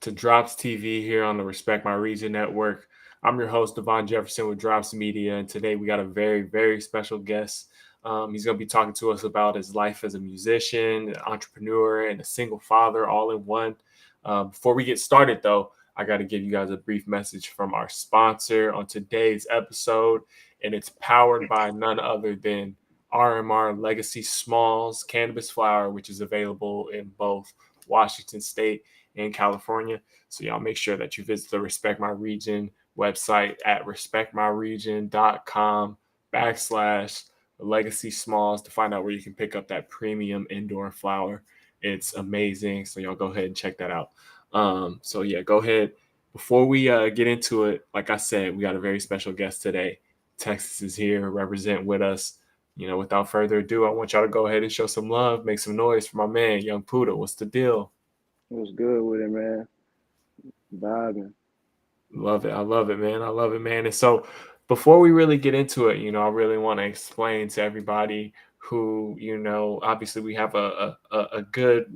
to Drops TV here on the Respect My Region network. I'm your host, Devon Jefferson with Drops Media, and today we got a very special guest. He's going to be talking to us about his life as a musician, an entrepreneur, and a single father all in one. Before we get started, though, I got to give you guys a brief message from our sponsor on today's episode, and it's powered by none other than RMR Legacy Smalls Cannabis Flower, which is available in both Washington State in California. So y'all make sure that you visit the Respect My Region website at respectmyregion.com/legacy smalls to find out where you can pick up that premium indoor flower. It's amazing. So y'all go ahead and check that out. So yeah, go ahead. Before we get into it, like I said, we got a very special guest today. Texas is here, represent with us. Without further ado, I want y'all to go ahead and show some love, make some noise for my man, Yung Pooda. What's the deal? What's good with it, man? Vibing. Love it. I love it, man. I love it, man. And so before we really get into it, I really want to explain to everybody who, obviously we have a good,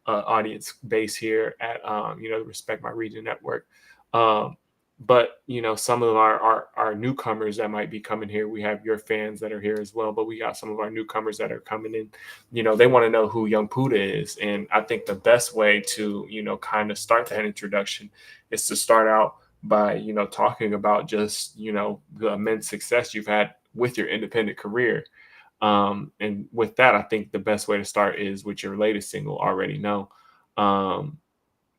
audience base here at, the Respect My Region Network. Um, but, some of our newcomers that might be coming here, we have your fans that are here as well, but we got some of our newcomers that are coming in, they want to know who Yung Pooda is. And I think the best way to, kind of start that introduction is to start out by talking about just the immense success you've had with your independent career. And with that, I think the best way to start is with your latest single, Already Know. um,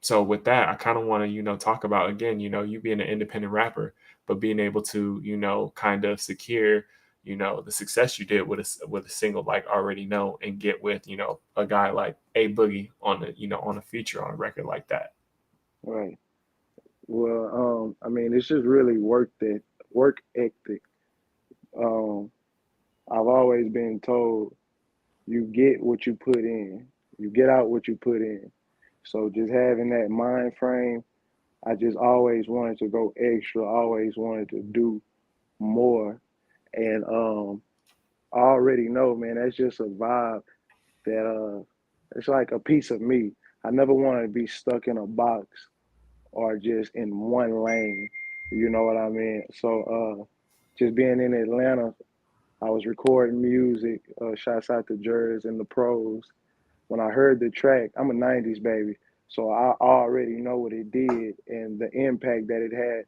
so with that, I kind of want to talk about, again, you being an independent rapper, but being able to kind of secure the success you did with a single like Already Know, and get with a guy like A Boogie on the on a feature on a record like that. Right. Well, I mean, it's just really work ethic. Um, I've always been told you get what you put in, you get out what you put in. So just having that mind frame, I just always wanted to go extra, always wanted to do more. And I already know, man, that's just a vibe that it's like a piece of me. I never wanted to be stuck in a box or just in one lane. You know what I mean? So just being in Atlanta, I was recording music, shouts out to Jers and the pros. When I heard the track, I'm a 90s baby, so I already know what it did and the impact that it had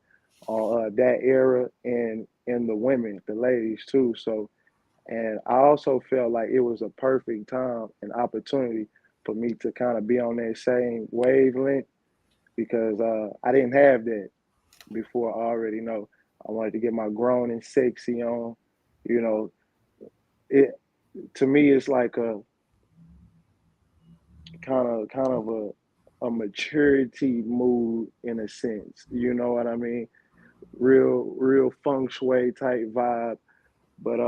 on that era and the women, the ladies too. So, and I also felt like it was a perfect time and opportunity for me to kind of be on that same wavelength because I didn't have that before. I already know. I wanted to get my grown and sexy on. You know, it to me it's like a kind of a maturity mood in a sense. You know what I mean? Real feng shui type vibe. But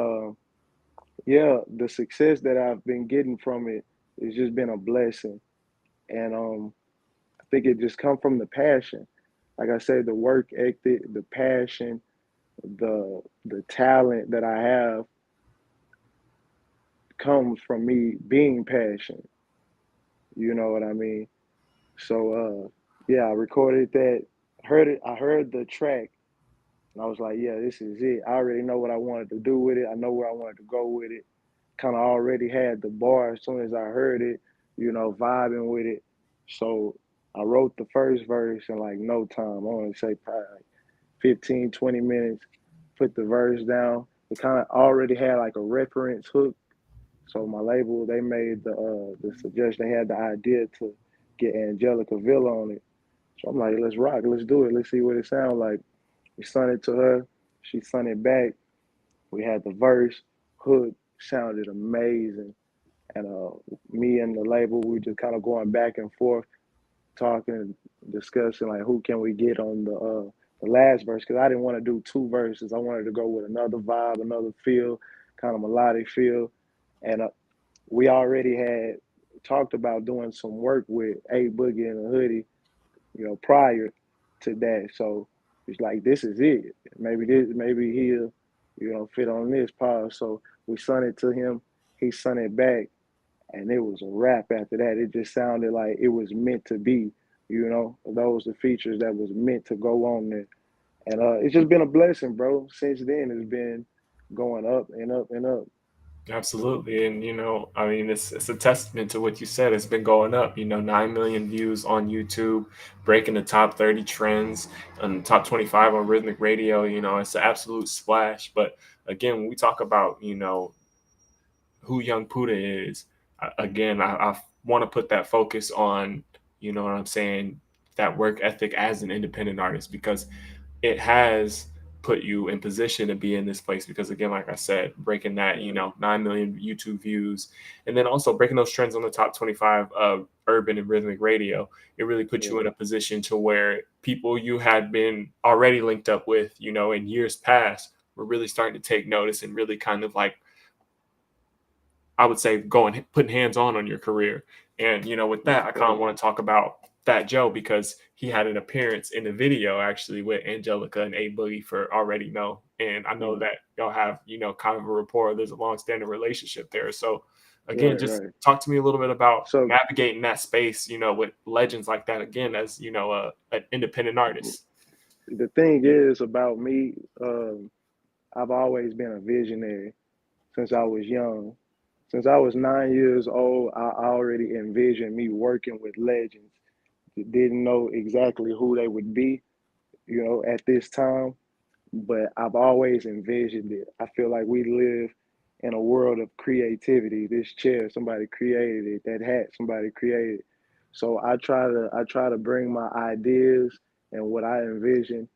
yeah, the success that I've been getting from it has just been a blessing. And I think it just come from the passion. Like I said, the work ethic, the passion, the talent that I have comes from me being passionate. You know what I mean? So yeah, I recorded that, heard it, I heard the track, and I was like, yeah, this is it. I already know what I wanted to do with it. I know where I wanted to go with it. Kind of already had the bar as soon as I heard it, vibing with it. So I wrote the first verse in like no time. I want to say probably like 15, 20 minutes, put the verse down. It kind of already had like a reference hook. So my label, they made the suggestion, they had the idea to get Angelica Villa on it. So I'm like, let's rock, let's do it, let's see what it sounds like. We sent it to her, she sent it back. We had the verse, hook, sounded amazing. And me and the label, we just kind of going back and forth, talking, discussing like who can we get on the last verse because I didn't want to do two verses. I wanted to go with another vibe, another feel, kind of melodic feel. And we already had talked about doing some work with A Boogie and a Hoodie, prior to that. So it's like this is it. Maybe he'll, fit on this part. So we sent it to him. He sent it back, and it was a wrap after that. It just sounded like it was meant to be You know, those the features that was meant to go on there. And it's just been a blessing, bro. Since then, it's been going up and up and up. Absolutely. And I mean, it's a testament to what you said. It's been going up, 9 million views on YouTube, breaking the top 30 trends and top 25 on rhythmic radio. It's an absolute splash. But again, when we talk about, who Young Pooda is, again, I want to put that focus on, what I'm saying, that work ethic as an independent artist, because it has put you in position to be in this place. Because again, like I said, breaking that, Right. 9 million YouTube views, and then also breaking those trends on the top 25 of urban and rhythmic radio, it really put you Yeah. in a position to where people you had been already linked up with, in years past, were really starting to take notice and really kind of like, I would say, going putting hands on your career. And with that, I kind of Respect. want to talk about Fat Joe, because he had an appearance in the video actually with Angelica and A Boogie for Already Know. And I know Mm. that y'all have, kind of a rapport. There's a long standing relationship there. So again, Right, just right. talk to me a little bit about So navigating that space, with legends like that, again, as an independent artist. the thing is about me, I've always been a visionary since I was young. Since I was 9 years old, I already envisioned me working with legends. Didn't know exactly who they would be, at this time, but I've always envisioned it. I feel like we live in a world of creativity. This chair, somebody created it. That hat, somebody created. So I try to bring my ideas and what I envision,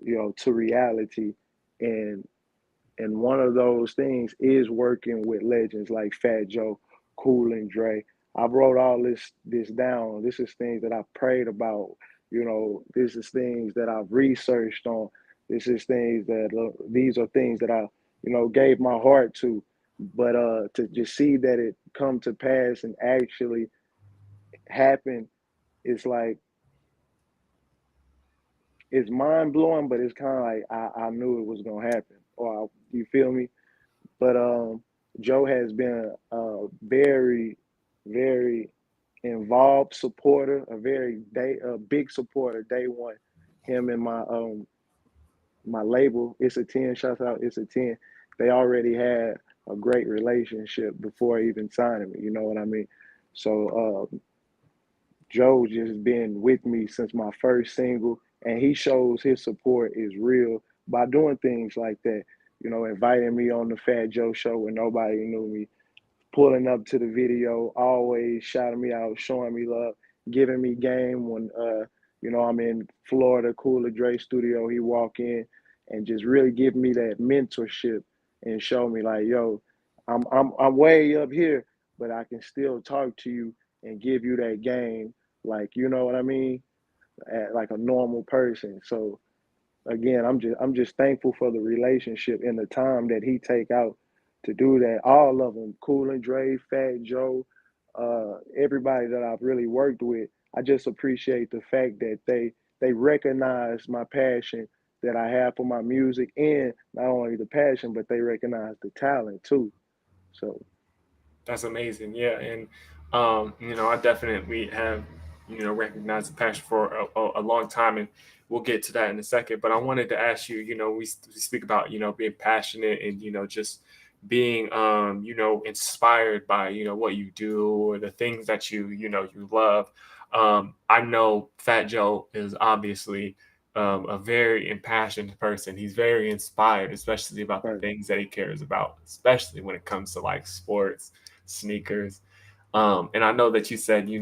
to reality. And and one of those things is working with legends like Fat Joe, Cool and Dre. I wrote all this down. This is things that I've prayed about. This is things that I've researched on. This is things that these are things that I, gave my heart to. But to just see that it come to pass and actually happen, it's like it's mind blowing. But it's kind of like I knew it was gonna happen. You feel me? But Joe has been a very, very involved supporter, a big supporter. Day one, him and my label, It's a 10. Shouts out, It's a 10. They already had a great relationship before even signing me. You know what I mean? So Joe just been with me since my first single, and he shows his support is real by doing things like that. Inviting me on the Fat Joe show when nobody knew me, pulling up to the video, always shouting me out, showing me love, giving me game when I'm in Florida, Cool Dre studio. He walk in and just really give me that mentorship and show me like, yo, I'm way up here, but I can still talk to you and give you that game, like you know what I mean, like a normal person. So again, I'm just thankful for the relationship and the time that he take out to do that. All of them, Cool and Dre, Fat Joe, everybody that I've really worked with. I just appreciate the fact that they recognize my passion that I have for my music, and not only the passion, but they recognize the talent too. So That's amazing. Yeah. And, I definitely have, recognized the passion for a long time. And we'll get to that in a second. But I wanted to ask you, we speak about, being passionate and, just being, inspired by, what you do or the things that you love. I know Fat Joe is obviously a very impassioned person. He's very inspired, especially about the right, things that he cares about, especially when it comes to like sports, sneakers. And I know that you said, you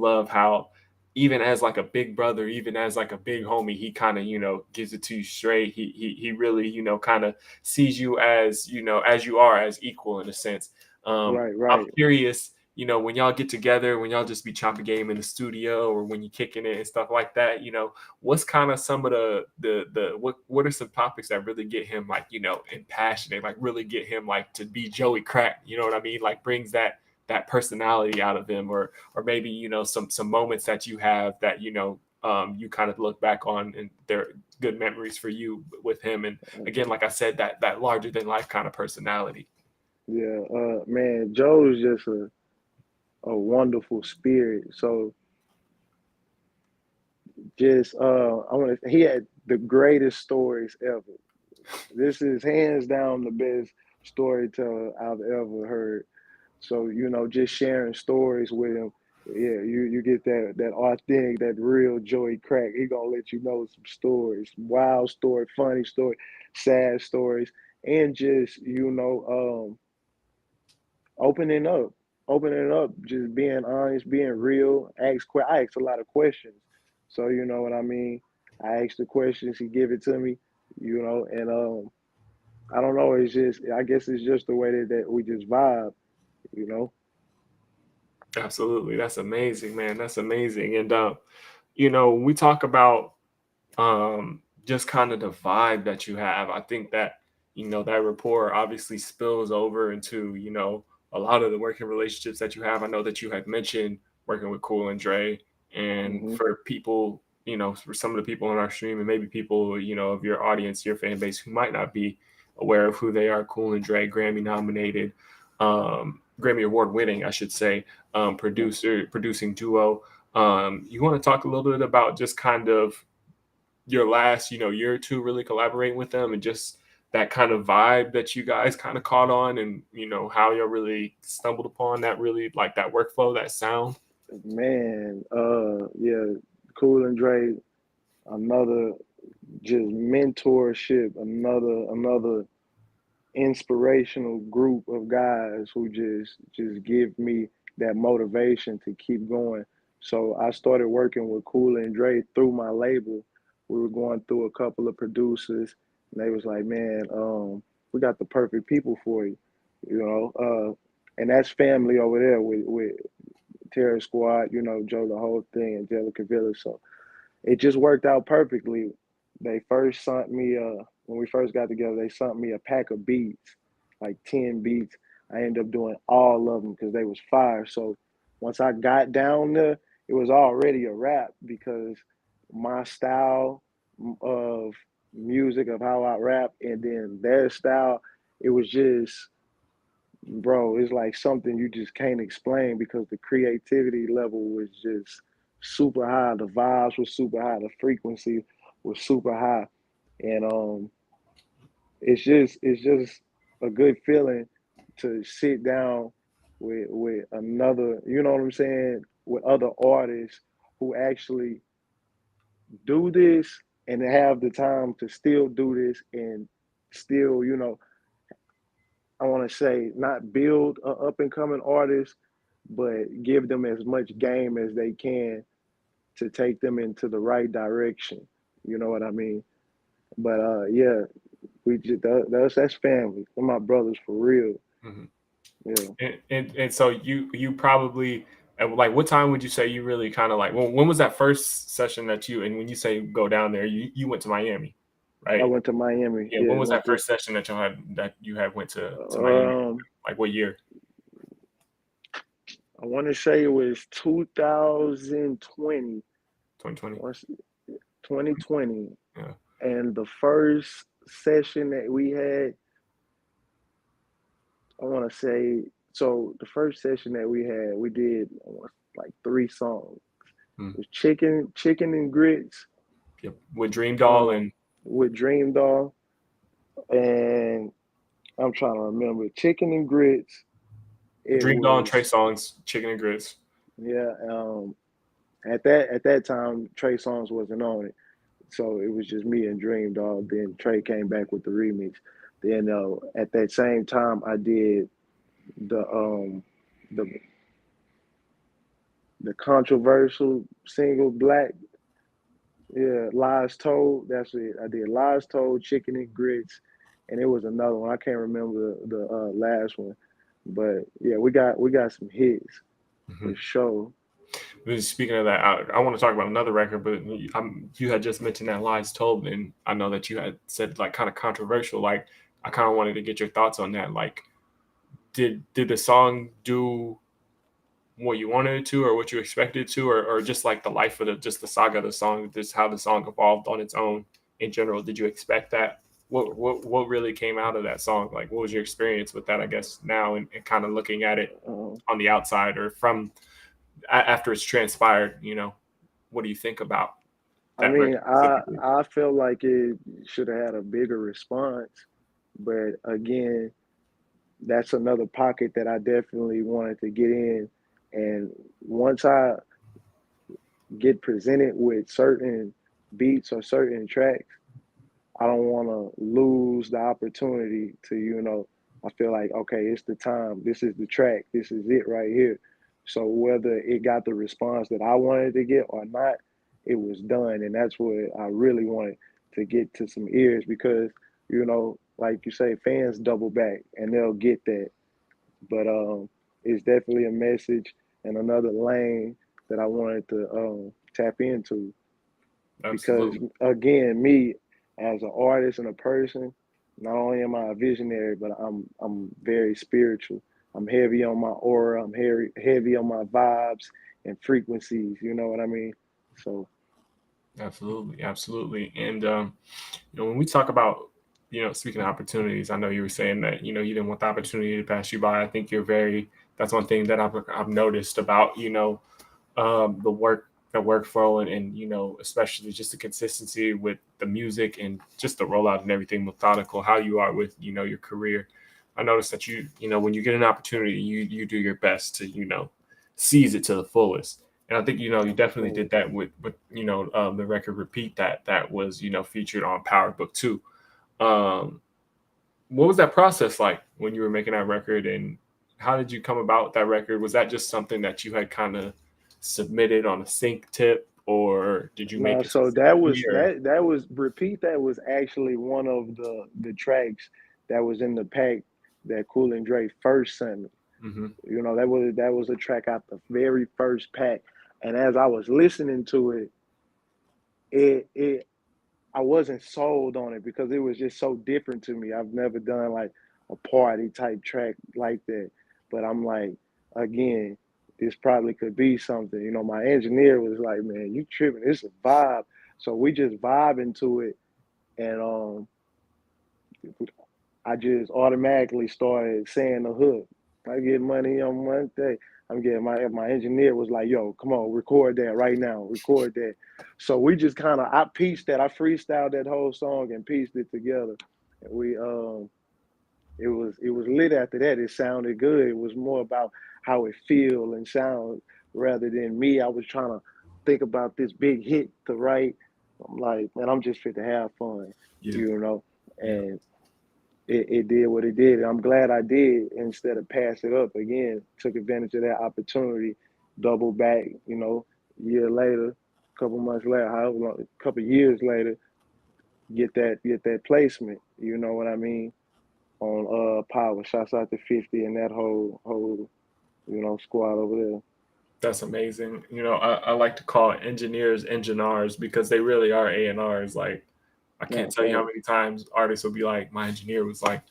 love how even as like a big brother, even as like a big homie, he kind of, gives it to you straight. He really, kind of sees you as, as you are, as equal in a sense. right, I'm right. curious, when y'all get together, when y'all just be chopping game in the studio or when you kicking it and stuff like that, what's kind of some of what are some topics that really get him like, impassionate, like really get him like to be Joey Crack, you know what I mean? Like brings that personality out of him, or maybe, some moments that you have that, you kind of look back on and they're good memories for you with him. And again, like I said, that larger than life kind of personality. Yeah, man, Joe's just a wonderful spirit. So just he had the greatest stories ever. This is hands down the best storyteller I've ever heard. So, just sharing stories with him, yeah, you get that authentic, that real Joey Crack. He gonna let you know some stories, wild story, funny story, sad stories, and just opening up, just being honest, being real. I ask a lot of questions, so you know what I mean. I ask the questions, he give it to me, and I don't know. It's just, I guess it's just the way that we just vibe, you know. Absolutely. That's amazing, man. That's amazing. And we talk about just kind of the vibe that you have. I think that, that rapport obviously spills over into, a lot of the working relationships that you have. I know that you had mentioned working with Cool and Dre. And Hmm. for people, for some of the people on our stream and maybe people, of your audience, your fan base who might not be aware of who they are, Cool and Dre, Grammy nominated, Grammy award winning, I should say, producing duo. You want to talk a little bit about just kind of your last, year or two really collaborating with them and just that kind of vibe that you guys kind of caught on and, how you really stumbled upon that really like that workflow, that sound? Man, yeah, Cool and Dre, another just mentorship, another inspirational group of guys who just give me that motivation to keep going. So I started working with Cool and Dre through my label. We were going through a couple of producers, and they was like, "Man, we got the perfect people for you," you know. And that's family over there with Terror Squad, Joe the whole thing, Angelica Village. So it just worked out perfectly. They first sent me when we first got together, they sent me a pack of beats, like 10 beats. I ended up doing all of them because they was fire. So once I got down there, it was already a rap because my style of music, of how I rap, and then their style, it was just, bro, it's like something you just can't explain because the creativity level was just super high. The vibes were super high. The frequency was super high. And it's just a good feeling to sit down with another, you know what I'm saying, with other artists who actually do this and have the time to still do this and still, I want to say not build a up and coming artist, but give them as much game as they can to take them into the right direction. You know what I mean? But yeah, we just that's family. They're my brothers for real. Mhm. Yeah, And so you probably like what time would you say you really kind of like when was that first session that you and when you say go down there you went to Miami, I right? went to Miami. Yeah, when Yeah, was that went to. first session that you had went to Miami? Um, Like what year? I want to say it was 2020. 2020. 2020, Yeah. and the first session that we had, I want to say, so the first session that we had, we did like three songs. Hmm. It was chicken and grits, Yep. With Dream Doll um, and with Dream Doll, and I'm trying to remember chicken and grits. It Dream Doll and was, Trey Songz, Chicken and Grits. yeah. At that time, Trey Songz wasn't on it, so it was just me and Dream Dog. Then Trey came back with the remix. Then at that same time, I did the the the controversial single Black. Yeah, Lies Told. That's it. I did Lies Told, Chicken and Grits, and it was another one. I can't remember the last one, but yeah, we got some hits Mm-hmm. for sure. Speaking of that, I want to talk about another record, but you had just mentioned that Lies Told, and I know that you had said like kind of controversial. Like, I kind of wanted to get your thoughts on that. Like, did the song do what you wanted it to, or what you expected it to, or just like the life of the saga of the song, just how the song evolved on its own in general? Did you expect that? What really came out of that song? Like, what was your experience with that? I guess now and kind of looking at it Uh, on the outside or from after it's transpired, what do you think about? I that mean, record specifically? I felt like it should have had a bigger response, but again, that's another pocket that I definitely wanted to get in. And once I get presented with certain beats or certain tracks, I don't want to lose the opportunity to, I feel like, okay, it's the time. This is the track. This is it right here. So whether it got the response that I wanted to get or not, it was done. And that's what I really wanted to get to some ears because, like you say, fans double back and they'll get that. But it's definitely a message and another lane that I wanted to tap into because Absolutely. again, me as an artist and a person, not only am I a visionary, but I'm very spiritual. I'm heavy on my aura. I'm heavy on my vibes and frequencies. You know what I mean? So Absolutely, absolutely. And when we talk about, speaking of opportunities, I know you were saying that you didn't want the opportunity to pass you by. I think you're very. That's one thing that I've noticed about the workflow and especially just the consistency with the music and just the rollout and everything methodical. How you are with your career. I noticed that when you get an opportunity, you do your best to seize it to the fullest. And I think you definitely did absolutely. that with the record Repeat that was featured on Power Book 2. Um, what was that process like when you were making that record, and how did you come about that record? Was that just something that you had kind of submitted on a sync tip, or did you No, make it so that specifically? was Or that was repeat. That was actually one of the tracks that was in the pack that Cool and Dre first sent me. hmm That was a track out the very first pack, and as I was listening to it, it I wasn't sold on it because it was just so different to me. I've never done like a party type track like that, but I'm like, again, this probably could be something. My engineer was like, "Man, you tripping? It's a vibe." So we just vibe into it, and I just automatically started saying the hook. I get money on Monday. I'm getting my engineer was like, yo, come on, record that right now. Record that. So we just I pieced that, I freestyled that whole song and pieced it together. And it was lit after that. It sounded good. It was more about how it feel and sound rather than me. I was trying to think about this big hit to write. I'm like, man, I'm just fit to have fun, yeah, you know. yeah, And it did what it did. And I'm glad I did instead of pass it up again. Took advantage of that opportunity, double back, year later, a couple months later, however long, a couple years later, get that placement. You know what I mean? On Power. Shouts out to 50 and that whole squad over there. that's amazing. I like to call engineers engineers because they really are A&Rs. Like, I can't Nah, tell you how fact. many times artists will be like, my engineer was like,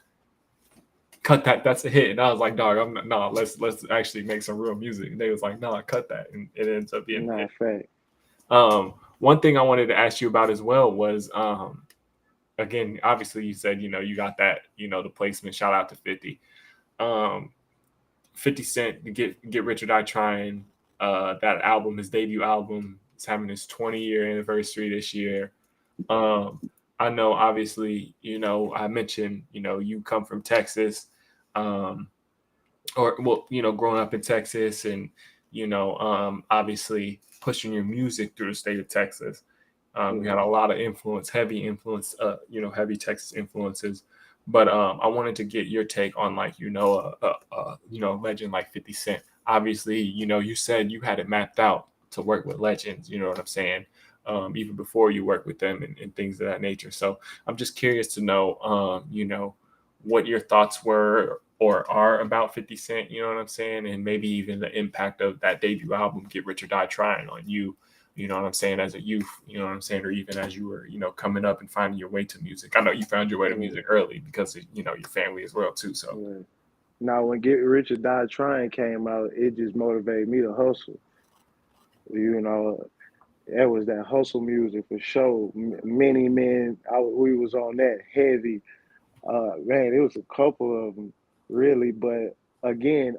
cut that, that's a hit. And I was like, dog, I'm not, no, let's actually make some real music. And they was like, no, cut that. And it ends up being a Nah, hit. fact. One thing I wanted to ask you about as well was, again, obviously you said, you got that, the placement. Shout out to 50. Um, 50 Cent, Get Rich or Die Trying, that album, his debut album, is having his 20-year anniversary this year. Um, I know, obviously, I mentioned, you come from Texas, um, or well, growing up in Texas, and obviously pushing your music through the state of Texas. You Yeah. had a lot of influence, heavy influence, heavy Texas influences. But I wanted to get your take on, like, a legend like 50 Cent. Obviously, you said you had it mapped out to work with legends. You know what I'm saying? Even before you work with them and things of that nature. So I'm just curious to know, what your thoughts were or are about 50 Cent, you know what I'm saying? And maybe even the impact of that debut album, Get Rich or Die Trying, on you, you know what I'm saying, as a youth, you know what I'm saying, or even as you were, coming up and finding your way to music. I know you found your way to Yeah. music early because of, your family as well too. So Yeah. Now, when Get Rich or Die Trying came out, it just motivated me to hustle. You know, that was that hustle music for sure. Many men, we was on that heavy. Man, it was a couple of them really, but again,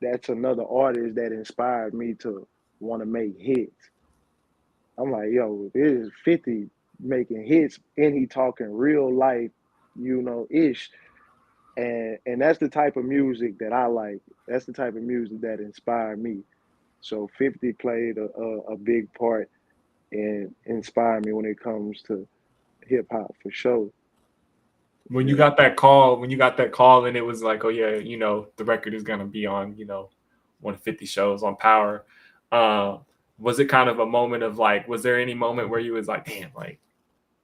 that's another artist that inspired me to want to make hits. I'm like, yo, this is 50 making hits and he talking real life, ish. And that's the type of music that I like. That's the type of music that inspired me. So 50 played a big part and inspired me when it comes to hip hop for sure. When you Yeah. got that call, and it was like, oh yeah, the record is gonna be on, 150 shows on Power. Uh, was it kind of a moment of like, was there any moment where you was like, damn, like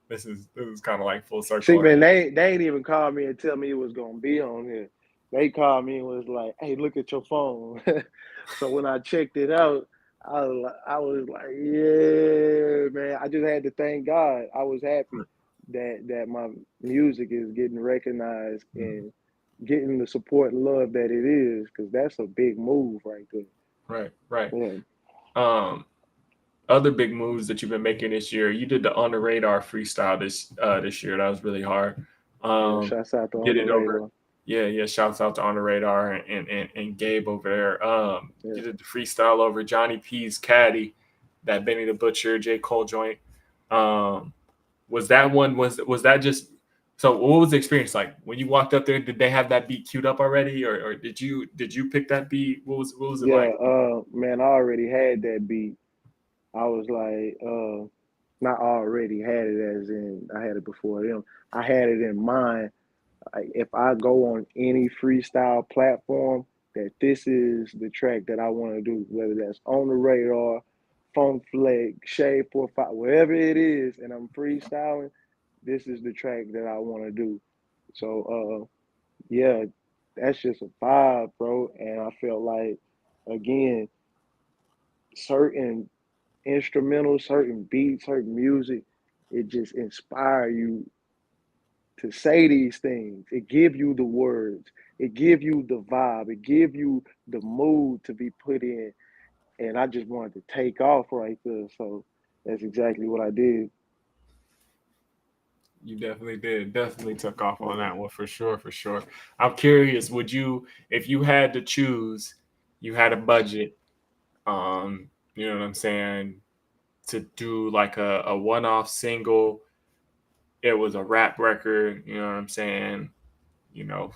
this is kind of like full See, circle? man, they ain't even called me and tell me it was gonna be on here. They called me and was like, "Hey, look at your phone." So when I checked it out, I was like, "Yeah, man!" I just had to thank God. I was happy that my music is getting recognized and getting the support and love that it is, because that's a big move right there. Right, right. Yeah, Um, Other big moves that you've been making this year. You did the On the Radar freestyle this year. That was really hard. yeah. Um, Shouts out to did On the it over. Radar. Yeah, yeah. Shouts out to On the Radar and Gabe over there. Yeah. You did the freestyle over Johnny P's Caddy, that Benny the Butcher, J. Cole joint. Um, was that one? Was that just? So what was the experience like when you walked up there? Did they have that beat queued up already, or did you pick that beat? What was it Yeah, like? man, I already had that beat. I was like, not already had it as in I had it before them. I had it in mind. Like, if I go on any freestyle platform, that this is the track that I want to do, whether that's On the Radar, Funk Flex, Shade 45, wherever it is, and I'm freestyling, this is the track that I want to do. So, yeah, that's just a vibe, bro. And I felt like, again, certain instrumentals, certain beats, certain music, it just inspire you to say these things. It give you the words. It give you the vibe. It give you the mood to be put in. And I just wanted to take off right there. So that's exactly what I did. You definitely did. Definitely took off on Yeah. that one for sure, for sure. I'm curious, would you, if you had to choose, you had a budget, you know what I'm saying, to do like a one-off single, it was a rap record, you know what I'm saying,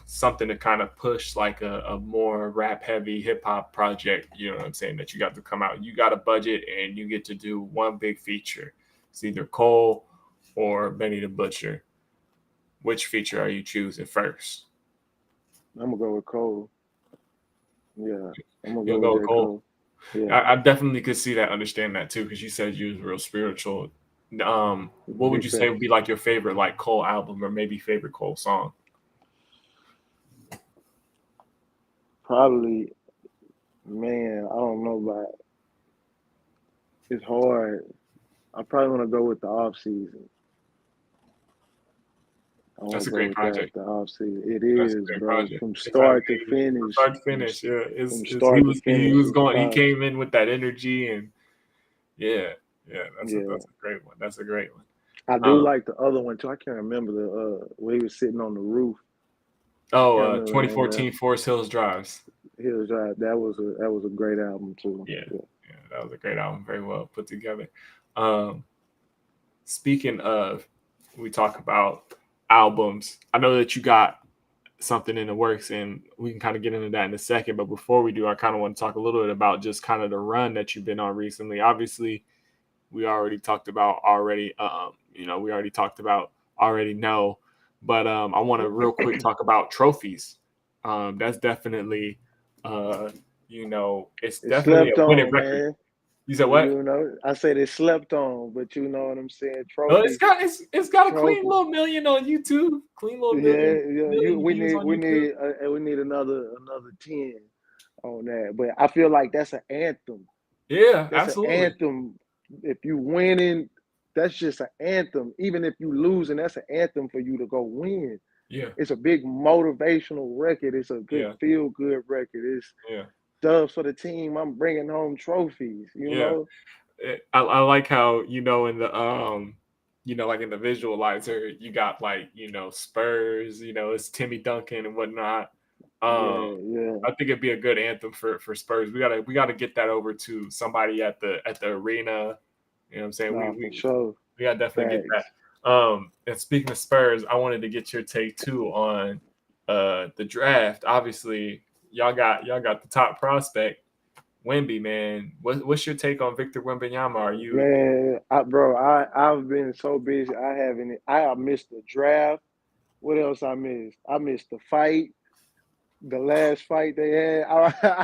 something to kind of push like a more rap heavy hip hop project, you know what I'm saying, that you got to come out. You got a budget and you get to do one big feature. It's either Cole or Benny the Butcher. Which feature are you choosing first? I'm gonna go with Cole. Yeah. I'm gonna You'll go with go with J. Cole. Cole. Yeah. I definitely could see that, understand that too, because you said you was real spiritual. What would Big you say facts. would be like your favorite like Cole album or maybe favorite Cole song? Probably, man, I don't know, but it's hard. I probably want to go with the off season. I want That's to a go great with that, project. the off season. It That's a is, great bro. project. From It's had start to from finish, start to finish. Yeah, from it's he start to was he finish was is going. He fire. came in with that energy and yeah, yeah. Yeah, That's a great one. That's a great one. I do Um, like the other one too. I can't remember the where he was sitting on the roof. I can't remember the name of that. 2014 Forest Hills Drives. He was right. That was a great album too. Yeah, Yeah. yeah, that was a great album. Very well put together. Um, Speaking of, we talk about albums. I know that you got something in the works, and we can kind of get into that in a second. But before we do, I kind of want to talk a little bit about just kind of the run that you've been on recently. Obviously, we already talked about already. We already talked about already know, but I want to real quick talk about trophies. That's definitely, it's It's definitely a slept winning on, record. man. You said what? I said it's slept on, but you know what I'm saying. Oh, it's got a clean Trophy. little million on YouTube. Clean little Yeah, million yeah. million We views need on YouTube. we need another 10 on that. But I feel like that's an anthem. Yeah, That's an absolutely. anthem. If you winning, that's just an anthem. Even if you losing, that's an anthem for you to go win. Yeah, It's a big motivational record. It's a good yeah, feel good record. It's yeah, dubs for the team. I'm bringing home trophies. You yeah. know. I like how in the like in the visualizer you got like Spurs, it's Timmy Duncan and whatnot. Um, Yeah, yeah. I think it'd be a good anthem for Spurs. We gotta get that over to somebody at the arena You know what I'm saying? Nah, for sure. We gotta definitely get Facts. that. And speaking of Spurs, I wanted to get your take too on the draft. Obviously, y'all got the top prospect, Wemby, man. What's your take on Victor Wembanyama? Are you Man, I've been so busy. I missed the draft. What else I missed? I missed the fight, the last fight they had.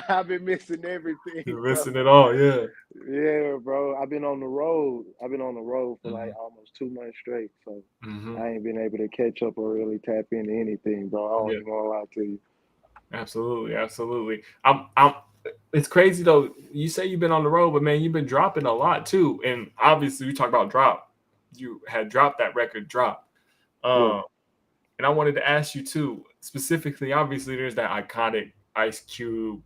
I've been missing everything, you're bro. missing it all? Yeah. Yeah, bro. I've been on the road. I've been on the road for like Hmm. almost 2 months straight. So Hmm. I ain't been able to catch up or really tap into anything, bro. I don't Yeah. even gonna lie to you. Absolutely, absolutely. I'm. It's crazy though. You say you've been on the road, but man, you've been dropping a lot too. And obviously, we talk about drop. You had dropped that record drop. Yeah. Um, and I wanted to ask you too, specifically. Obviously, there's that iconic Ice Cube,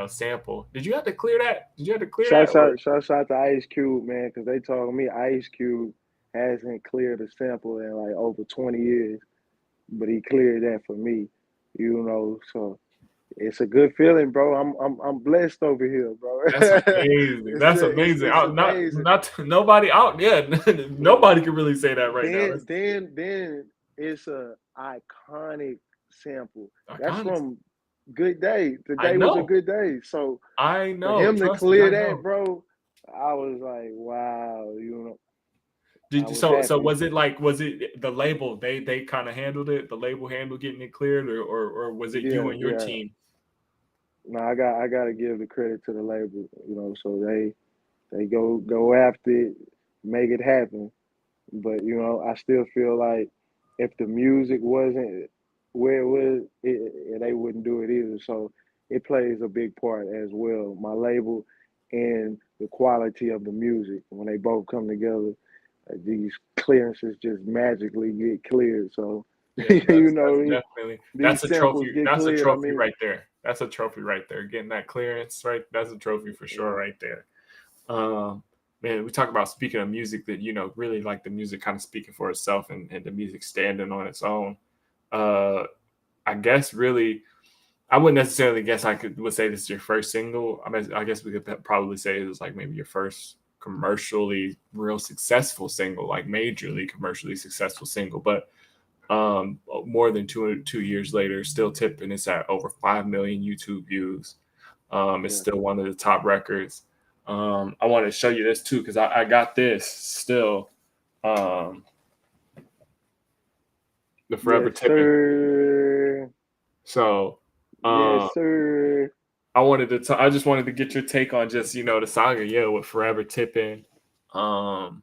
sample. Did you have to clear that? Did you have to clear that, or Shouts out to Ice Cube, man, because they told me Ice Cube hasn't cleared a sample in like over 20 years, but he cleared that for me, So it's a good feeling, bro. I'm blessed over here, bro. that's amazing. That's amazing. It's Not amazing. not nobody out. Yeah, nobody can really say that right now. Then That's then then it's a iconic sample. That's iconic. from Good Day. I Today was a know. good day. So I for know. him to Trust me, clear I that, know. bro, I was like, wow, I Did was so happy. was it the label they kind of handled it, the label handled getting it cleared, or was it you Yeah, and your yeah. team? No, I gotta give the credit to the label, so they go after it, make it happen. But I still feel like if the music wasn't where it was, they wouldn't do it either. So it plays a big part as well. My label and the quality of the music when they both come together, these clearances just magically get cleared. So Yeah, that's these, definitely these samples get that's a cleared. I trophy mean, right there. That's a trophy right there. Getting that clearance, right? That's a trophy for sure yeah, right there. Um, Man, we talk about speaking of music that really like the music kind of speaking for itself and the music standing on its own. Uh, I guess really, I wouldn't necessarily guess would say this is your first single. I mean, I guess we could probably say it was like maybe your first commercially real successful single, like majorly commercially successful single. But more than two years later, still tipping. It's at over 5 million YouTube views. It's yeah, still one of the top records. I want to show you this too because I got this still. Um, the Forever yes, Tipping. sir, So yes, um, sir. I just wanted to get your take on just the saga, yeah, with Forever Tipping. Um,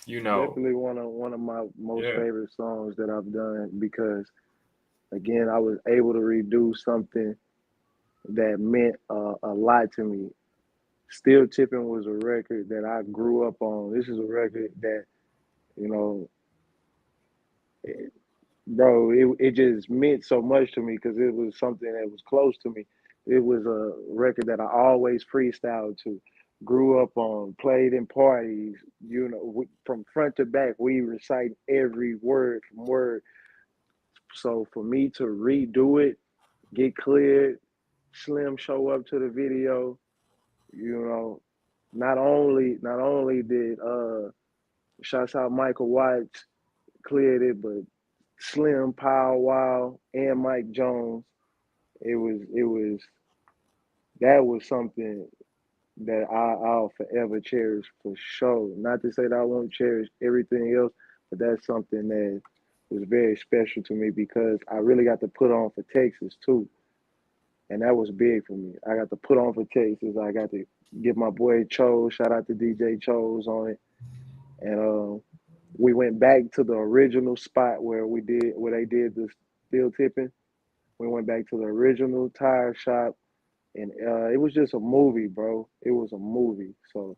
you know, Definitely one of my most yeah, favorite songs that I've done because again I was able to redo something that meant a lot to me. Still Tipping was a record that I grew up on. This is a record that you know, it, bro, it just meant so much to me because it was something that was close to me. It was a record that I always freestyled to, grew up on, played in parties. From front to back, we recite every word from word. So for me to redo it, get cleared, Slim show up to the video, you know, not only did shouts out Michael Watts cleared it, but Slim, Pow Wow, and Mike Jones. It was that was something that I'll forever cherish for sure. Not to say that I won't cherish everything else, but that's something that was very special to me because I really got to put on for Texas too. And that was big for me. I got to put on for Texas. I got to get my boy Chose, shout out to DJ Chose on it. And we went back to the original spot where they did the steel tipping. We went back to the original tire shop, and it was just a movie, bro. It was a movie, so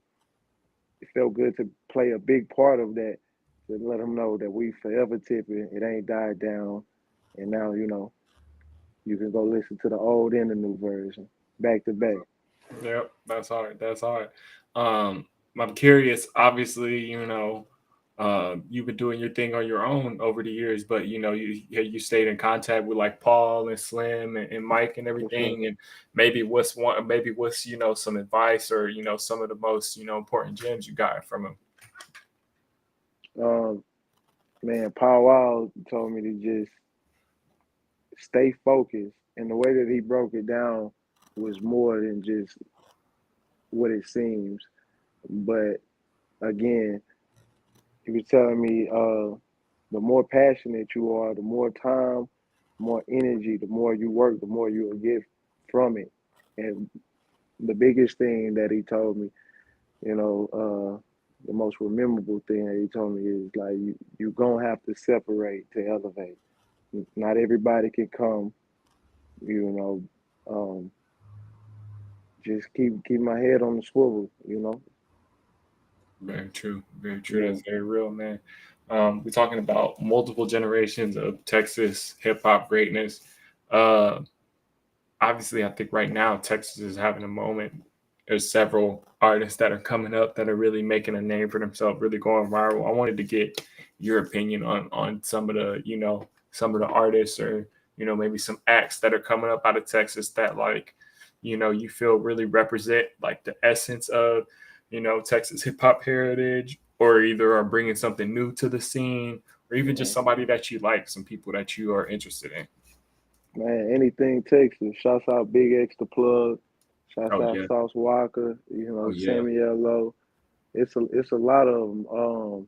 it felt good to play a big part of that to let them know that we forever tipping. It ain't died down, and now you can go listen to the old and the new version back to back. yep, that's hard. That's hard. Um, I'm curious. Obviously, you've been doing your thing on your own over the years, but you stayed in contact with like Paul and Slim and Mike and for sure. everything. And maybe what's some advice or some of the most important gems you got from them. Um, Man, Paul Wall told me to just stay focused, and the way that he broke it down was more than just what it seems. But again, he was telling me, the more passionate you are, the more time, more energy, the more you work, the more you will get from it. And the biggest thing that he told me, the most memorable thing that he told me is like you gonna have to separate to elevate. Not everybody can come, you know. Um, just keep my head on the swivel. Very true. Very true. Yeah, That's very real, man. We're talking about multiple generations of Texas hip hop greatness. Uh, Obviously, I think right now Texas is having a moment. There's several artists that are coming up that are really making a name for themselves, really going viral. I wanted to get your opinion on some of the artists or maybe some acts that are coming up out of Texas that like you feel really represent like the essence of Texas hip hop heritage, or either are bringing something new to the scene, or even just yeah. somebody that you like, some people that you are interested in. Man, anything Texas. Shouts out Big X the plug. Shouts Oh out yeah. Sauce Walker. Oh yeah. Samuel Lowe. It's a lot of them.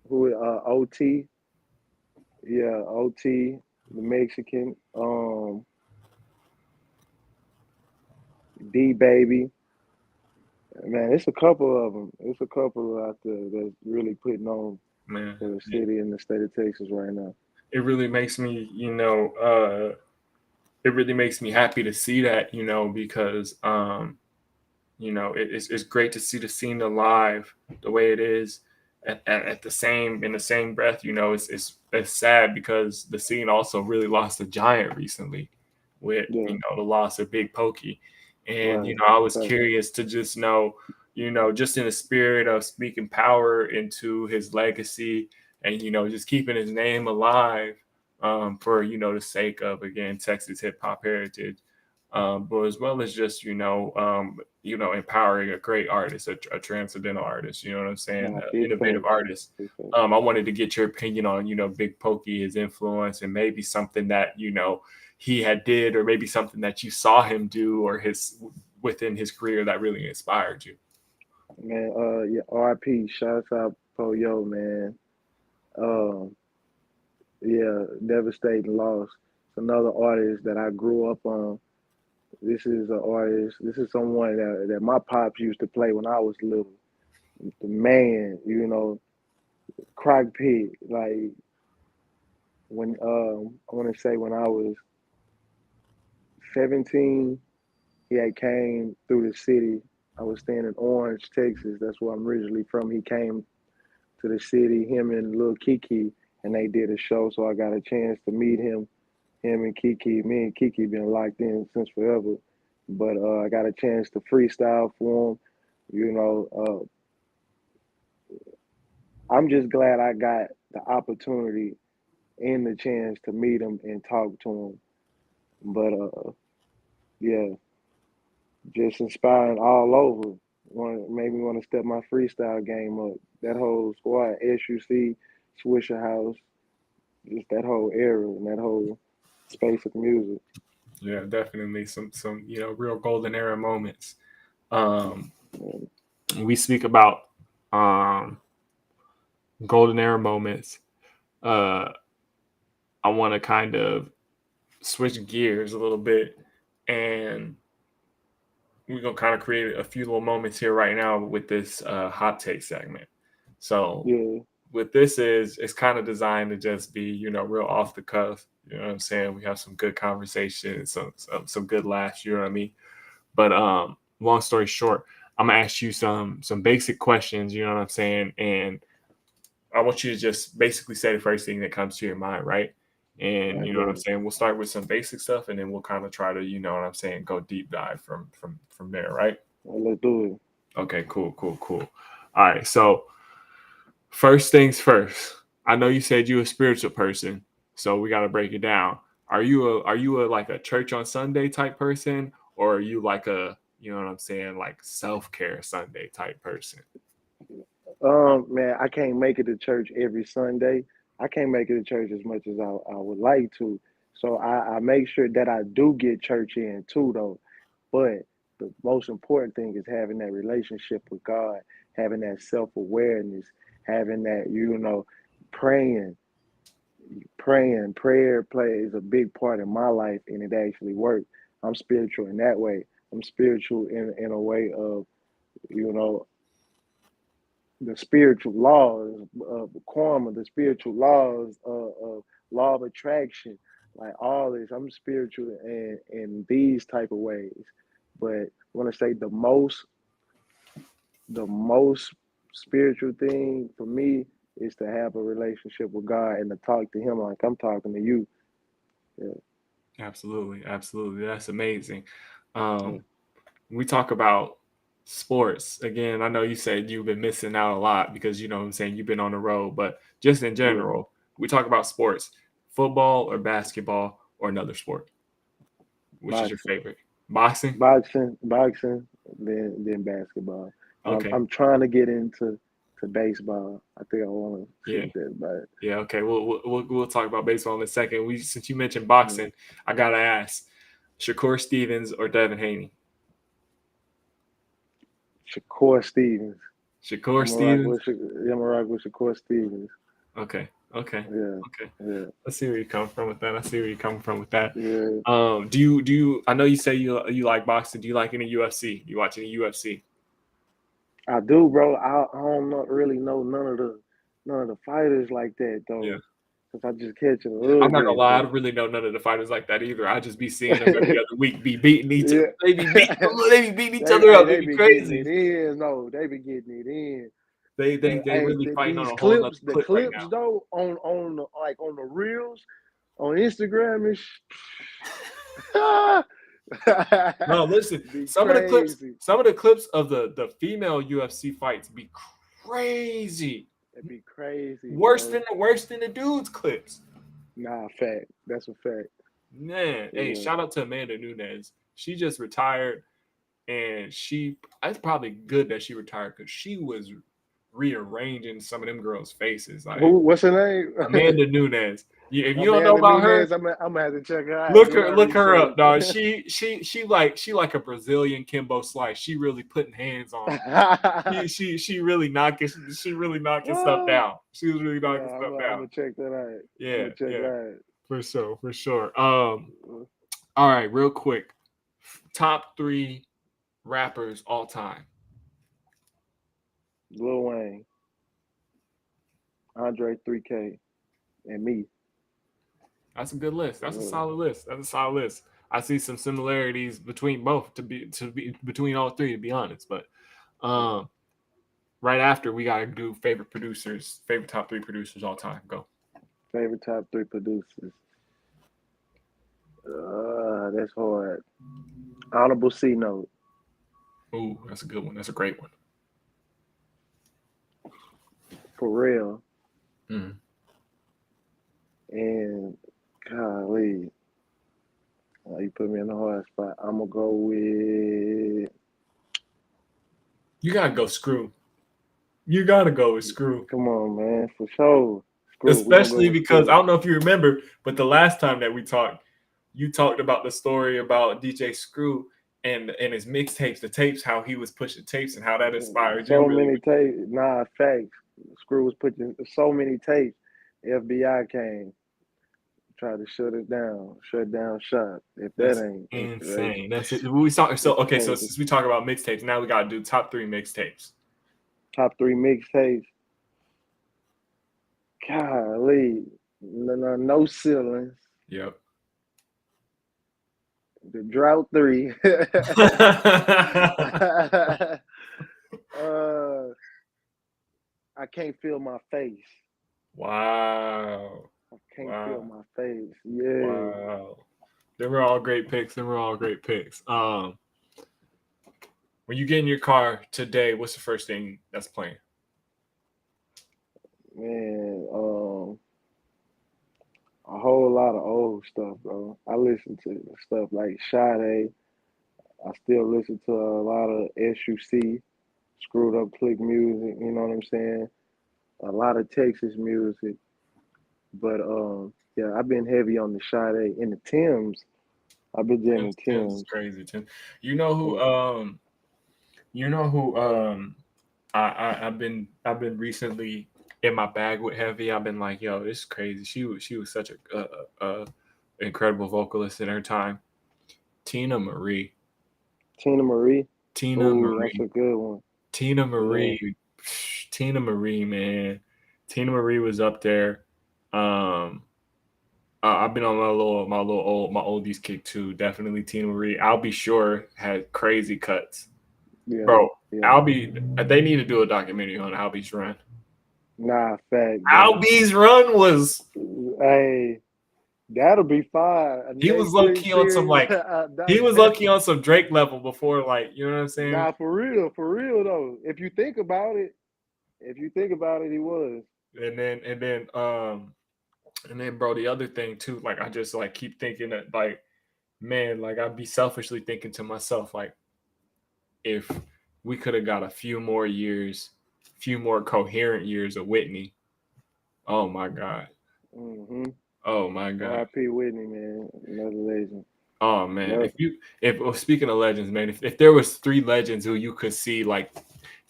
Who OT? Yeah, OT, the Mexican. D Baby. Man, it's a couple of them. It's a couple out there that's really putting on Man, for the city and the state of Texas right now. it really makes me, it really makes me happy to see that, because it's great to see the scene alive the way it is. At the same in the same breath, it's sad because the scene also really lost a giant recently with Yeah, the loss of Big Pokey. And right. I was Thanks. curious to just know, just in the spirit of speaking power into his legacy, and just keeping his name alive, for the sake of, again, Texas hip hop heritage, but as well as just empowering a great artist, a transcendental artist. You know what I'm saying? Nah, big Innovative facts. artist. Big facts. I wanted to get your opinion on Big Pokey, his influence, and maybe something that he had did, or maybe something that you saw him do, or his within his career that really inspired you. Man, yeah, RIP, shouts out Yo, man. Um, yeah, devastating loss. It's another artist that I grew up on. This is an artist. This is someone that my pops used to play when I was little. The man, crack pig. Like when I want to say when I was 17, he had came through the city. I was staying in Orange, Texas. That's where I'm originally from. He came to the city, him and Lil Kiki, and they did a show. So I got a chance to meet him. Him and Kiki. Me and Kiki been locked in since forever. But I got a chance to freestyle for him. You know, I'm just glad I got the opportunity and the chance to meet him and talk to him. But yeah, just inspiring all over. Made me want to step my freestyle game up. That whole squad, SUC, Swisher House, just that whole era and that whole space of music. Yeah, definitely some real golden era moments. Um, Man, we speak about um, golden era moments. Uh, I want to kind of switch gears a little bit, and we're gonna kind of create a few little moments here right now with this hot take segment. So yeah, what this is, it's kind of designed to just be real off the cuff. You know what I'm saying? We have some good conversation, some good laughs. You know what I mean? But long story short, I'm gonna ask you some basic questions. You know what I'm saying? And I want you to just basically say the first thing that comes to your mind, right? And I you know what I'm bet. saying? We'll start with some basic stuff, and then we'll kind of try to, what I'm saying, go deep dive from there, right? Let's do it. Okay, cool. All right. So First things first. I know you said you're a spiritual person, so we got to break it down. Are you a like a church on Sunday type person, or are you like a, you know what I'm saying, like self-care Sunday type person? Man, I can't make it to church every Sunday. I can't make it to church as much as I would like to. So I make sure that I do get church in too, though. But the most important thing is having that relationship with God, having that self awareness, having that, praying. Prayer plays a big part in my life, and it actually works. I'm spiritual in that way. I'm spiritual in a way of, you know, the spiritual laws of karma, the spiritual laws of law of attraction, like all this. I'm spiritual in these type of ways. But I want to say the most spiritual thing for me is to have a relationship with God and to talk to Him like I'm talking to you. Yeah, Absolutely, absolutely. That's amazing. yeah, Um, we talk about sports again. I know you said you've been missing out a lot because you know what I'm saying you've been on the road, but just in yeah. general, we talk about sports, football or basketball or another sport. Which is your Boxing, favorite? Boxing? boxing, then basketball. Okay. I'm trying to get into baseball. I think I want to Yeah. finish that, but Yeah. Okay. We'll talk about baseball in a second. We since you mentioned yeah. boxing, I gotta ask: Shakur Stevens or Devin Haney? Shakur Stevens. Shakur I'm gonna rock Stevens. with Shakur Stevens. Okay. Okay. Yeah, Okay. yeah, Let's see where you come from with that. I see where you're coming from with that. yeah. Do you? I know you say you like boxing. Do you like any UFC? You watch any UFC? I do, bro. I don't really know none of the fighters like that Yeah. though, cause I just catch a I'm little not gonna bit. lie. I But don't really know none of the fighters like that either. I just be seeing them every other week be beating each. yeah, They be beating each other up. They they be be getting crazy. it in. No, they be getting it in. They Hey, really fighting on these a whole nother the clip right clips though on the like on the reels on Instagram and now. No, listen. be crazy. Some of the clips of the female UFC fights be crazy. It'd be crazy, Worse bro. than the dudes clips. Nah, fact. That's a fact. Man, hey, Yeah. shout out to Amanda Nunes. She just retired, and it's probably good that she retired because she was rearranging some of them girls' faces. Like Who? What's her name? Amanda Nunes. If you don't know Amanda about her, Nunes. I'm gonna have to check her out. Do my look her up, research. dog. She like a Brazilian Kimbo Slice. She really putting hands on. She really knocking stuff Ah, down. She was really nah, knocking stuff I'm down. gonna check that out. I'm Yeah, gonna check yeah, that for sure, for sure. out. All right, real quick. Top three rappers all time. Lil Wayne, Andre 3K, and me. That's a good list. That's a Yeah. solid list. That's a solid list. I see some similarities between both to be between all three to be honest. But um, right after we gotta do favorite producers, favorite top three producers all time. Go. Favorite top three producers. That's hard. Honorable C note. Ooh, that's a good one. That's a great one. For real. Mm. And golly, you put me in a hard spot. I'm gonna go with. You gotta go Screw. You gotta go with Screw. Come on, man, for sure. Screw. We're gonna go Especially with because I Screw. don't know if you remember, but the last time that we talked, you talked about the story about DJ Screw and his mixtapes, the tapes, how he was pushing tapes and how that inspired you So really. many tapes. Nah, facts. Screw was putting so many tapes. FBI came, tried to shut down shop. If that That's ain't inspiration, insane. That's it. We saw so it's okay. So crazy. since we talk about mixtapes, now we gotta do top three mixtapes. Top three mixtapes. Golly, no ceilings. Yep. The drought three. uh, I can't feel my face. Wow. I can't feel Wow. my face. Yeah. Wow. They were all great picks. They were all great picks. When you get in your car today, what's the first thing that's playing? Man, a whole lot of old stuff, bro. I listen to stuff like Sade. I still listen to a lot of SUC, Screwed Up Click music. You know what I'm saying? A lot of Texas music, but yeah, I've been heavy on the Sade and the Tims. I've been jamming Tim's is Tims. crazy. Tim, you know who? Yeah, You know who? I've been recently in my bag with Heavy. I've been like, yo, this is crazy. She was such a incredible vocalist in her time. Tina Marie. Tina Marie. Tina Ooh, that's Marie. a good one. Tina Yeah, Marie. Tina Marie, man. Tina Marie was up there. Um, I've been on my oldies kick too. Definitely Tina Marie. I'll Be Sure had crazy cuts, yeah, bro. yeah. Albie, they need to do a documentary on Albie's run. Nah, fact, bro. Albie's run was Hey, that'll be fine. A he was low Netflix key on some series. like he was low key on some Drake level before, like, you know what I'm saying? Nah, for real though. If you think about it, he was. And then bro, the other thing too, like I just like keep thinking that like man, like I'd be selfishly thinking to myself, like if we could have got a few more years, few more coherent years of Whitney. Oh my God. Mm-hmm. Oh my God. R.I.P. Whitney, man, another legend. Oh man. Yep. If speaking of legends, man, if there was three legends who you could see like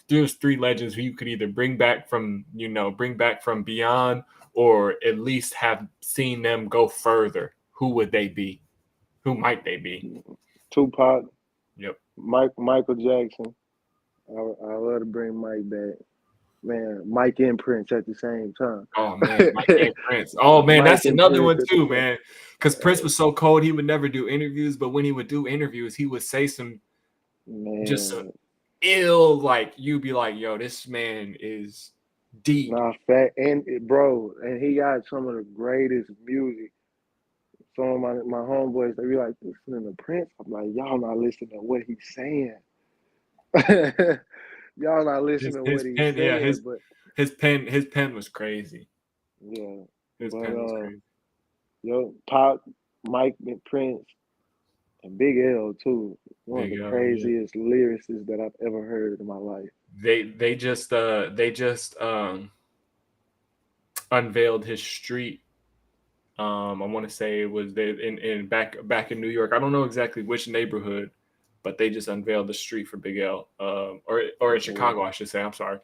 there's three legends who you could either bring back from beyond or at least have seen them go further, who would they be? Who might they be? Tupac, Yep. Michael Jackson. I love to bring Mike back. Man, Mike and Prince at the same time. Oh man, Mike and Prince. Oh man, Mike that's and another Prince one at the too, same. man. Because Prince was so cold, he would never do interviews. But when he would do interviews, he would say some just some Man, ill, like you'd be like, "Yo, this man is deep." nah, fat and bro, and he got some of the greatest music. Some of my homeboys, they be like listening to Prince. I'm like, y'all not listening to what he's saying. Y'all not listening to His what he's pen, yeah, saying, but his pen was crazy. yeah, His but pen was crazy. yo, Pop, Mike, and Prince, and Big L too. One of Big the L, yeah. craziest lyricists that I've ever heard in my life. They just unveiled his street. I want to say it was there in back in New York. I don't know exactly which neighborhood, but they just unveiled the street for Big L. Or in Yeah, Chicago, I should say. I'm sorry.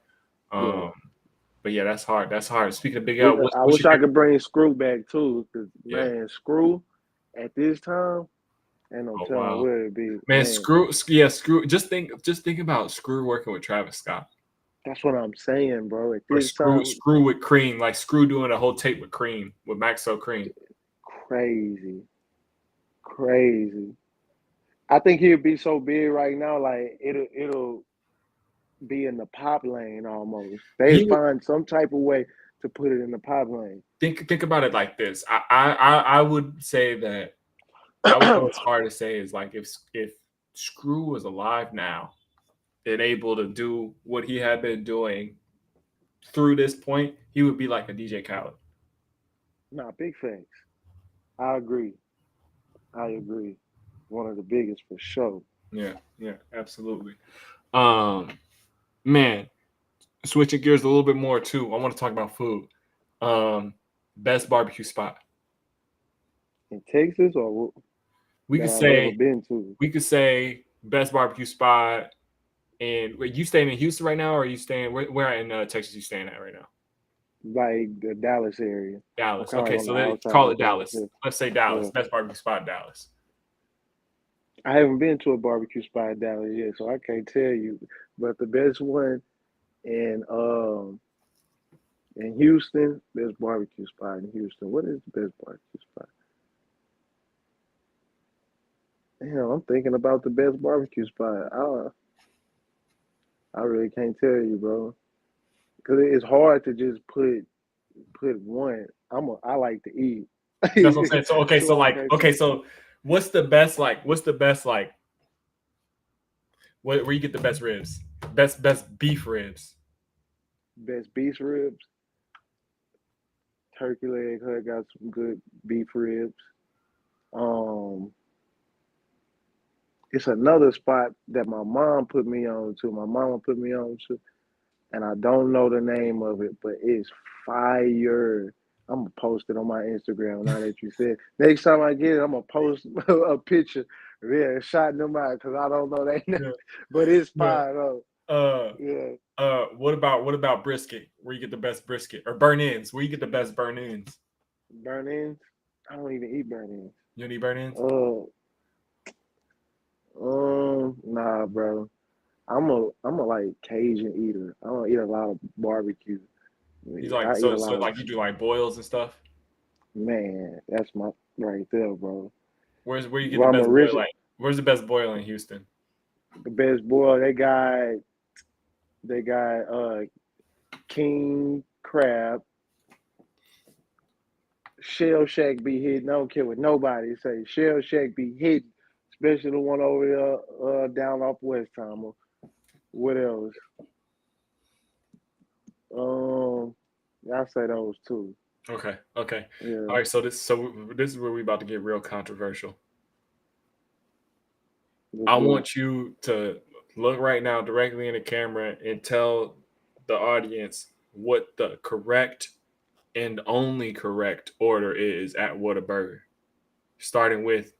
yeah. Um, but yeah, that's hard. That's hard. Speaking of Big L, I what's wish your I favorite? could bring Screw back too, because Yeah. man, Screw at this time ain't no Oh telling wow, where it'd be. man. Man, Screw. Just think about Screw working with Travis Scott. that's what I'm saying, bro. At Or this time, screw with Cream, like Screw doing a whole tape with Cream with Maxo Cream. crazy, crazy. I think he'd be so big right now, like it'll be in the pop lane almost. He They'd would find some type of way to put it in the pop lane. think about it like this. I would say that I would go as far to say is like if Screw was alive now and able to do what he had been doing through this point, he would be like a DJ Khaled. Nah, big facts. I agree. I agree. One of the biggest for sure. Yeah, yeah, absolutely. Um, man, switching gears a little bit more too. I want to talk about food. Um, best barbecue spot. In Texas or We that could I've ever say been to. best barbecue spot. And wait, you staying in Houston right now, or are you staying where in Texas you staying at right now? Like the Dallas area. I'm Dallas. kind of Okay, like on so the let's outside call of it Dallas. Dallas. Yeah. Let's say Dallas. Yeah. Best barbecue spot, Dallas. I haven't been to a barbecue spot in Dallas yet, so I can't tell you. But the best one in Houston, best barbecue spot in Houston. What is the best barbecue spot? Damn, I'm thinking about the best barbecue spot. I really can't tell you, bro, because it's hard to just put one. I like to eat, That's what I'm saying. So okay, so so I like can't okay, say so what's the best like where you get the best ribs? Best beef ribs. best beef ribs. turkey leg hut got some good beef ribs. Um, it's another spot that my mom put me on to. My mama put me on to, and I don't know the name of it, but it's fire. I'm gonna post it on my Instagram now that you said. Next time I get it, I'm gonna post a picture. Yeah, shouting them out because I don't know that name, Yeah. but it's Yeah. fire though. Uh, Yeah, what about brisket? Where you get the best brisket or burn ends? Where you get the best burn ends? burn ends. I don't even eat burn ends. You don't eat burn ends? Uh, nah, bro. I'm a like Cajun eater. I don't eat a lot of barbecue. You like I eat a so lot of like you do like boils and stuff? man. That's my right there, bro. Where you get the Well, I'm best boil? original. Like where's the best boil in Houston? The best boy. They got king crab. Shell Shack be hitting. I don't care what nobody say. Shell Shack be hitting, especially the one over there down off West Timer. What else? I say those two. Okay, okay. All Yeah. right, so this is where we about to get real controversial. Let's I do it. want you to look right now directly in the camera and tell the audience what the correct and only correct order is at Whataburger, starting with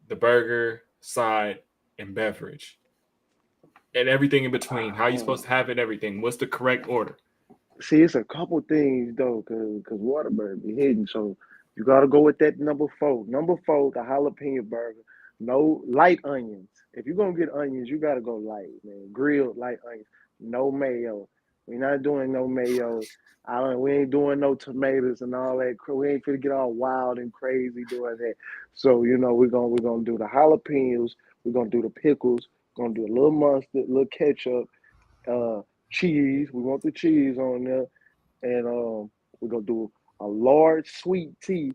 the burger, side, and beverage, and everything in between. How you supposed Oh. to have it? Everything. What's the correct order? See, it's a couple things though, cause Waterburger be hitting. So you gotta go with that number four. Number four, the jalapeno burger. No light onions. If you're gonna get onions, you gotta go light, man. Grilled light onions. No mayo. We're not doing no mayo. We ain't doing no tomatoes and all that. We ain't finna get all wild and crazy doing that. So we're gonna do the jalapenos. We're gonna do the pickles. We're gonna do a little mustard, a little ketchup, uh, cheese. We want the cheese on there, and we're gonna do a large sweet tea.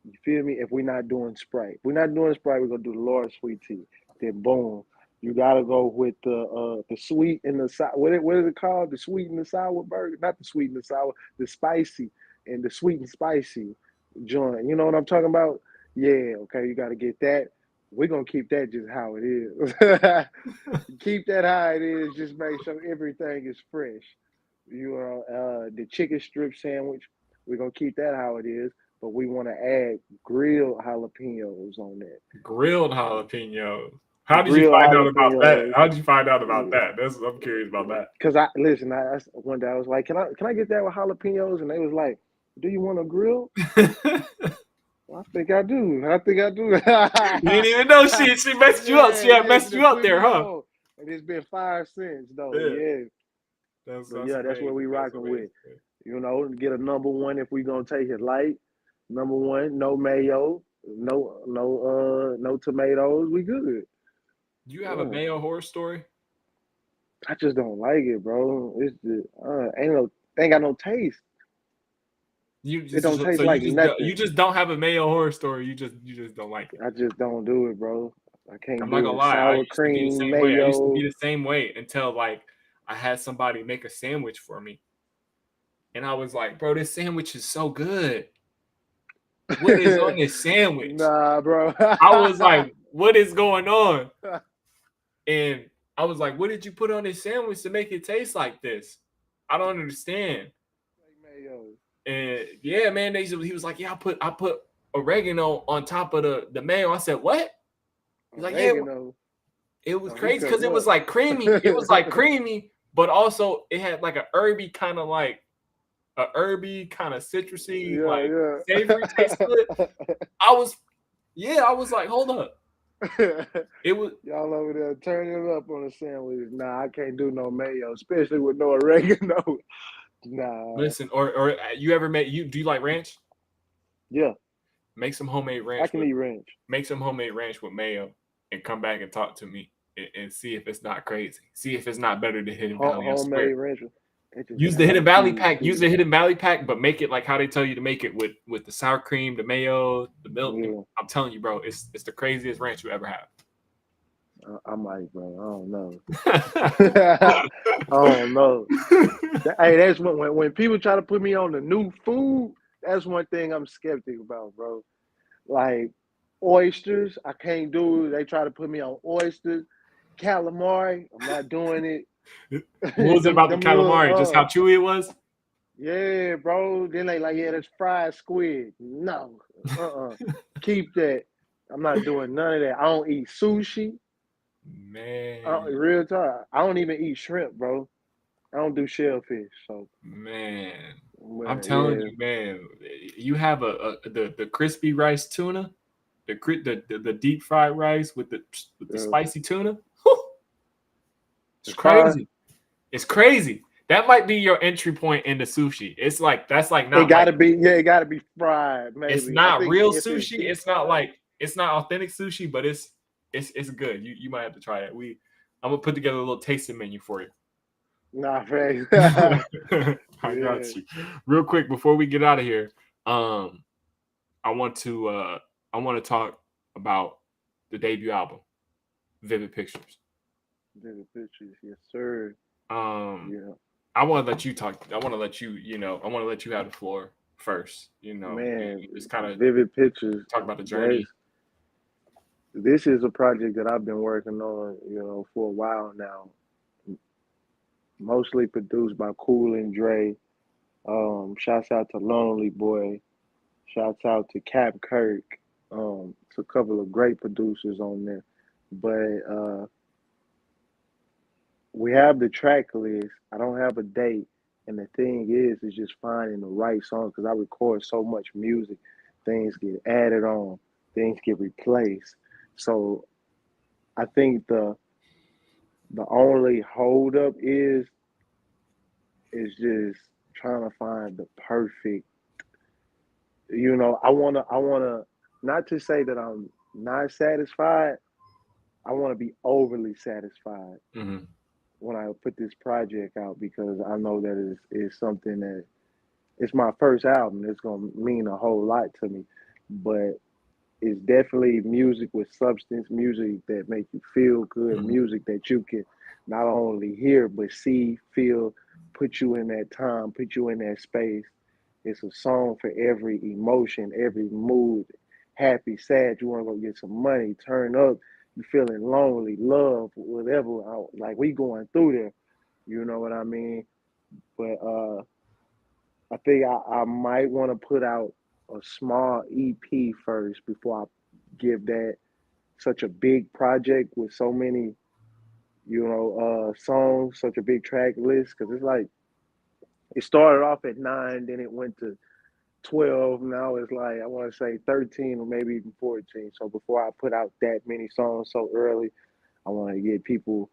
You feel me? If we're not doing Sprite, if we're not doing Sprite, we're gonna do the large sweet tea. Then boom, you gotta go with the sweet and the sour. What is it called? The sweet and the sour burger? Not the sweet and the sour. The spicy and the sweet and spicy joint. You know what I'm talking about? Yeah. Okay. You gotta get that. We're gonna keep that just how it is. Keep that how it is. Just make sure everything is fresh. The chicken strip sandwich. We're gonna keep that how it is, but we want to add grilled jalapenos on that. Grilled jalapenos. How did you Grilled find out about that? jalapenos. How did you find out about Yeah. that? I'm curious about that. Cause I listen. One day I was like, can I get that with jalapenos? And they was like, do you want a grill? Well, I think I do. I think I do. You didn't even know she messed you up. She Yeah, had yeah, messed to you up put there, me huh? on. And it's been 5 cents though. Yeah. Yeah. But That's yeah, that's what amazing. we That's rocking with. amazing. Get a number one if we gonna take it light. Number one, no mayo, no tomatoes. We good. Do you have a Yeah. mayo horror story? I just don't like it, bro. It's just ain't got no taste. You It just don't taste so like you nothing. just don't have a mayo horror story. You just don't like it. I just don't do it, bro. I can't I'm not do gonna it. lie. I Sour used to be the cream, same way. I used to be mayo. the same way until like I had somebody make a sandwich for me, and I was like, "Bro, this sandwich is so good. What is on this sandwich?" Nah, bro. I was like, "What is going on?" And I was like, "What did you put on this sandwich to make it taste like this? I don't understand." Mayo. And yeah, man, he was like, "Yeah, I put oregano on top of the mayo." I said, "What?" He's like, "Yeah, Oregano. it was Oh, he crazy because cutting it was up. like creamy. It was like creamy, but also it had like a herby kind of citrusy, like savory taste to it." Yeah, I was like, "Hold up." yeah. It was Y'all over there turning up on a sandwich. Nah, I can't do no mayo, especially with no oregano. Nah. listen, or you ever made you do you like ranch? Yeah, Make some homemade I ranch can with eat ranch. mayo and come back and talk to me and see if it's not crazy. See if it's not better than Hidden Valley. I swear. Homemade ranch. That just Use got the like Hidden Valley cheese pack. Use too. the Hidden Valley pack, but make it like how they tell you to make it with the sour cream, the mayo, the milk. Yeah, I'm telling you, bro, it's the craziest ranch you ever have. I might, bro. I don't know. I don't know. Hey, that's when people try to put me on the new food. that's one thing I'm skeptic about, bro. Like oysters, I can't do. They try to put me on oysters, calamari. I'm not doing it. What was it about the them calamari? Just how little chewy it was? yeah, bro. Then they like, yeah, that's fried squid. No, keep that. I'm not doing none of that. I don't eat sushi. Man, Real talk. I don't even eat shrimp, bro. I don't do shellfish. So, man. I'm man, telling yeah, you, man. You have the crispy rice tuna, the deep fried rice with the uh, spicy tuna. Whew, it's it's fire. crazy. It's crazy. That might be your entry point into sushi. It's like that's like It not like gotta be, yeah, it gotta be fried. it's Maybe I not think real if it's sushi. deep It's not fried, like it's not authentic sushi, but it's good. You might have to try it. I'm gonna put together a little tasting menu for you. nah, facts. I Yeah, got you. Real quick before we get out of here, um, I want to talk about the debut album, Vivid Pictures. the pictures, yes, sir. Um, Yeah, I want to let you talk. I want to let you, I want to let you have the floor first. man, Just kind of vivid pictures. talk about the That's journey. this is a project that I've been working on, for a while now. Mostly produced by Cool and Dre. Shouts out to Lonely Boy. Shouts out to Cap Kirk. It's a couple of great producers on there. But we have the track list. I don't have a date. And the thing is just finding the right song because I record so much music. Things get added on, things get replaced. So I think the only holdup is just trying to find the perfect. I wanna not to say that I'm not satisfied. I want to be overly satisfied Hmm. when I put this project out because I know that is something that it's my first album. It's gonna mean a whole lot to me, but it's definitely music with substance, music that make you feel good, Hmm. music that you can not only hear but see, feel, put you in that time, put you in that space. It's a song for every emotion, every mood, happy, sad. You want to go get some money, turn up. You feeling lonely, love, whatever. Like we going through there. You know what I mean? But I think I might want to put out a small EP first before I give that such a big project with so many, songs, such a big track list. Because it's like it started off at 9, then it went to 12. Now it's like I want to say 13 or maybe even 14. So before I put out that many songs so early, I want to get people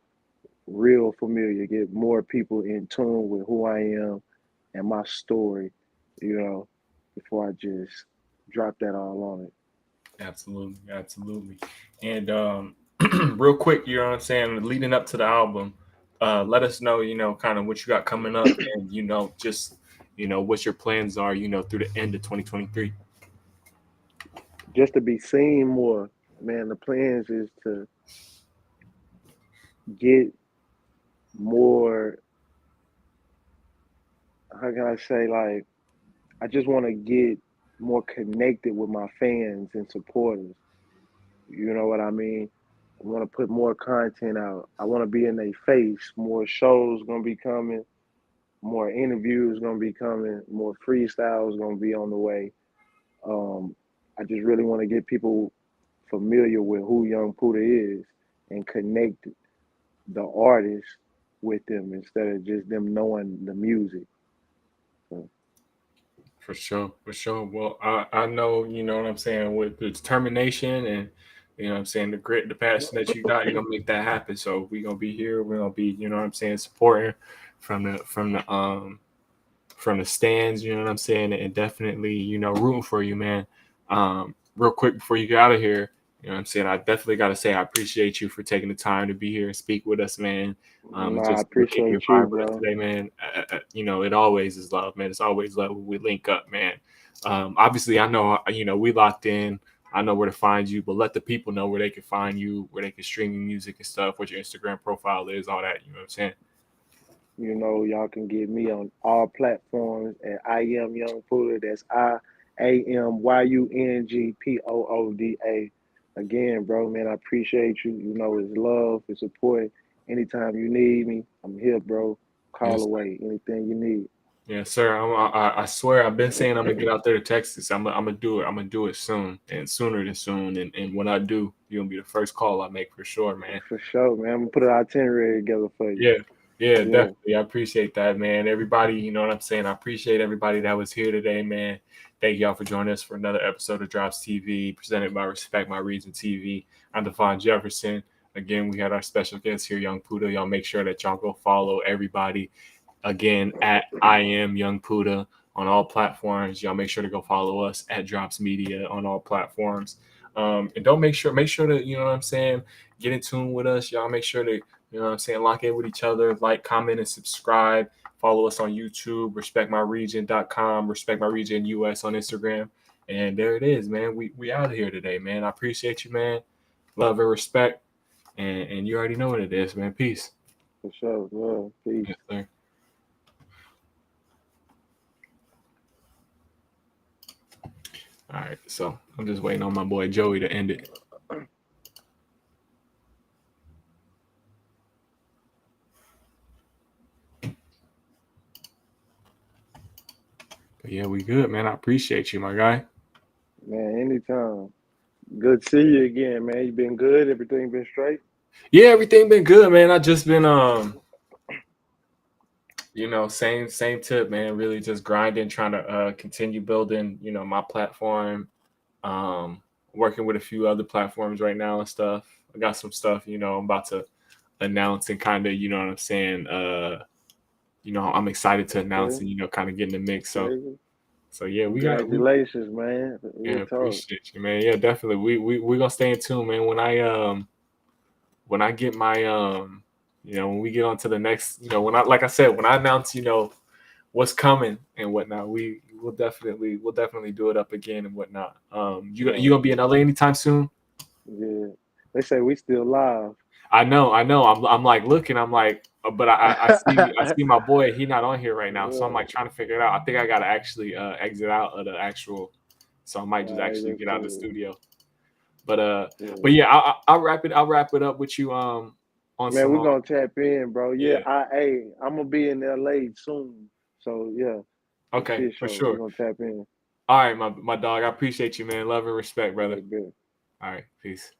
real familiar, get more people in tune with who I am and my story, you know, before I just drop that all on it. Absolutely, absolutely. And real quick, you know what I'm saying, leading up to the album, let us know, kind of what you got coming up and just what your plans are, through the end of 2023. Just to be seen more, man, the plans is to get more, how can I say, like, I just want to get more connected with my fans and supporters. You know what I mean? I want to put more content out. I want to be in their face. More shows gonna be coming. More interviews gonna be coming. More freestyles gonna be on the way. I just really want to get people familiar with who Young Pooda is and connect the artist with them instead of just them knowing the music. So, For sure, for sure. Well, I know, what I'm saying, with the determination and what I'm saying, the grit, the passion that you got, you're gonna make that happen. So we're gonna be here. We're gonna be, what I'm saying, supporting from the stands, what I'm saying, and definitely, rooting for you, man. Real quick before you get out of here, what I'm saying, I definitely got to say I appreciate you for taking the time to be here and speak with us, man. And I just kick your appreciate you, vibe with us bro. today, man. It always is love, man. It's always love when we link up, man. Obviously, I know, we locked in. I know where to find you, but let the people know where they can find you, where they can stream your music and stuff, what your Instagram profile is, all that. You know what I'm saying? Y'all can get me on all platforms at I am Young Pooda. That's IAMYUNGPOODA. Again, bro, man, I appreciate you. It's love, it's support. Anytime you need me, I'm here, bro. Call Yes, away. Anything you need. yes, sir. I swear I've been saying I'm gonna get out there to Texas. I'm gonna do it. I'm gonna do it soon and sooner than soon. And when I do, you're gonna be the first call I make for sure, man. For sure, man. I'm gonna put an itinerary together for you. Yeah, yeah, Yeah, definitely. I appreciate that, man. Everybody, you know what I'm saying? I appreciate everybody that was here today, man. Thank y'all for joining us for another episode of Drops TV, presented by Respect My Region TV. I'm Devon Jefferson. Again, we had our special guest here, Young Pooda. Y'all make sure that y'all go follow everybody again at I am Young Pooda on all platforms. Y'all make sure to go follow us at Drops Media on all platforms. And don't make sure to, you know what I'm saying, get in tune with us. Y'all make sure to, you know what I'm saying, lock in with each other, like, comment, and subscribe. Follow us on YouTube, respectmyregion.com, Respect My Region US on Instagram. And there it is, man. We out of here today, man. I appreciate you, man. Love and respect. And you already know what it is, man. Peace. for sure. Yeah, peace. Yes, sir. All right, so I'm just waiting on my boy Joey to end it. But yeah, we good, man. I appreciate you, my guy. Man, anytime. Good to see you again, man. You been good? Everything been straight? Yeah, everything been good, man. I just been same tip, man. Really just grinding, trying to continue building, my platform. Working with a few other platforms right now and stuff. I got some stuff, I'm about to announce and kind of, you know what I'm saying, I'm excited to announce Okay. and, kind of get in the mix. Okay. So yeah, Congratulations, man. yeah, Real talk. appreciate you, man. Yeah, definitely. We gonna stay in tune, man. When I get my when we get on to the next, when I like I said, when I announce, what's coming and whatnot, we'll definitely do it up again and whatnot. You Man, gonna be in LA anytime soon? yeah. They say we still live. I know. I'm like looking. I'm like, but I see my boy. He not on here right now, so I'm Yeah. like trying to figure it out. I think I gotta actually exit out of the actual, so I might All just right, actually that's get out of the cool. studio. But Yeah. yeah, I'll wrap it up with you on Man, some we're gonna tap in, bro. Yeah, yeah. I'm gonna be in LA soon. So yeah, for Okay, shit for show. We're sure. gonna tap in. All right, my dog. I appreciate you, man. Love and respect, All brother. right, bet. All right, peace.